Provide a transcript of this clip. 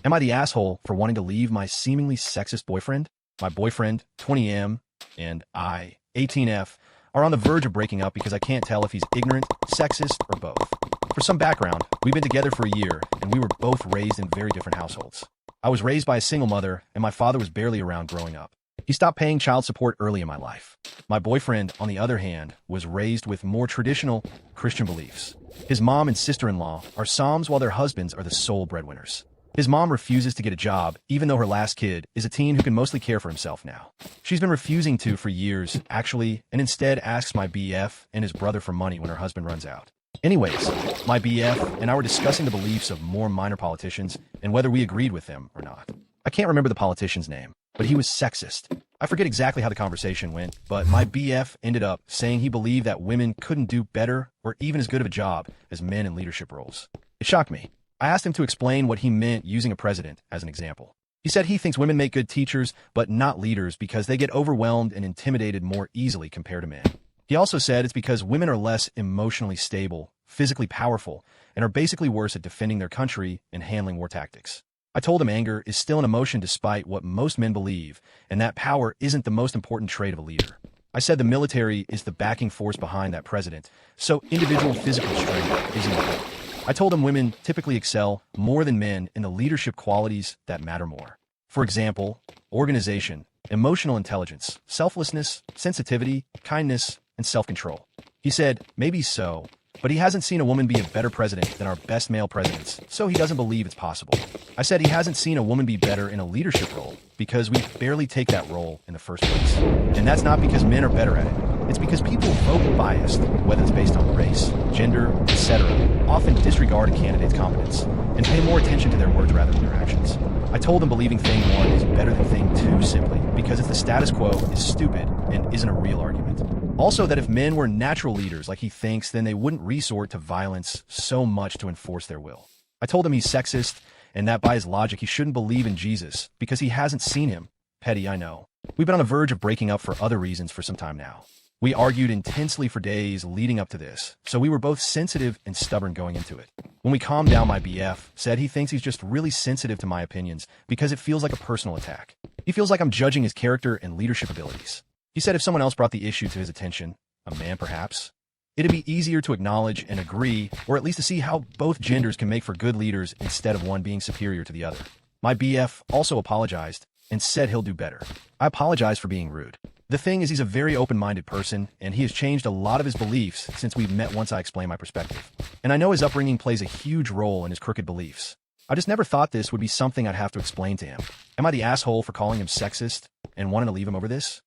Am I the asshole for wanting to leave my seemingly sexist boyfriend? My boyfriend, 20M, and I, 18F, are on the verge of breaking up because I can't tell if he's ignorant, sexist, or both. For some background, we've been together for a year, and we were both raised in very different households. I was raised by a single mother, and my father was barely around growing up. He stopped paying child support early in my life. My boyfriend, on the other hand, was raised with more traditional Christian beliefs. His mom and sister-in-law are Psalms while their husbands are the sole breadwinners. His mom refuses to get a job, even though her last kid is a teen who can mostly care for himself now. She's been refusing to for years, actually, and instead asks my BF and his brother for money when her husband runs out. Anyways, my BF and I were discussing the beliefs of more minor politicians and whether we agreed with them or not. I can't remember the politician's name, but he was sexist. I forget exactly how the conversation went, but my BF ended up saying he believed that women couldn't do better or even as good of a job as men in leadership roles. It shocked me. I asked him to explain what he meant using a president as an example. He said he thinks women make good teachers, but not leaders because they get overwhelmed and intimidated more easily compared to men. He also said it's because women are less emotionally stable, physically powerful, and are basically worse at defending their country and handling war tactics. I told him anger is still an emotion despite what most men believe, and that power isn't the most important trait of a leader. I said the military is the backing force behind that president, so individual physical strength isn't important. I told him women typically excel more than men in the leadership qualities that matter more. For example, organization, emotional intelligence, selflessness, sensitivity, kindness, and self-control. He said, maybe so, but he hasn't seen a woman be a better president than our best male presidents, so he doesn't believe it's possible. I said he hasn't seen a woman be better in a leadership role because we barely take that role in the first place. And that's not because men are better at it. It's because people vote biased, whether it's based on race, gender, etc., often disregard a candidate's competence and pay more attention to their words rather than their actions. I told him believing thing one is better than thing two simply because if the status quo is stupid and isn't a real argument. Also that if men were natural leaders like he thinks, then they wouldn't resort to violence so much to enforce their will. I told him he's sexist and that by his logic he shouldn't believe in Jesus because he hasn't seen him. Petty, I know. We've been on the verge of breaking up for other reasons for some time now. We argued intensely for days leading up to this, so we were both sensitive and stubborn going into it. When we calmed down, my BF said he thinks he's just really sensitive to my opinions because it feels like a personal attack. He feels like I'm judging his character and leadership abilities. He said if someone else brought the issue to his attention, a man perhaps, it'd be easier to acknowledge and agree, or at least to see how both genders can make for good leaders instead of one being superior to the other. My BF also apologized and said he'll do better. I apologize for being rude. The thing is he's a very open-minded person, and he has changed a lot of his beliefs since we've met once I explained my perspective. And I know his upbringing plays a huge role in his crooked beliefs. I just never thought this would be something I'd have to explain to him. Am I the asshole for calling him sexist and wanting to leave him over this?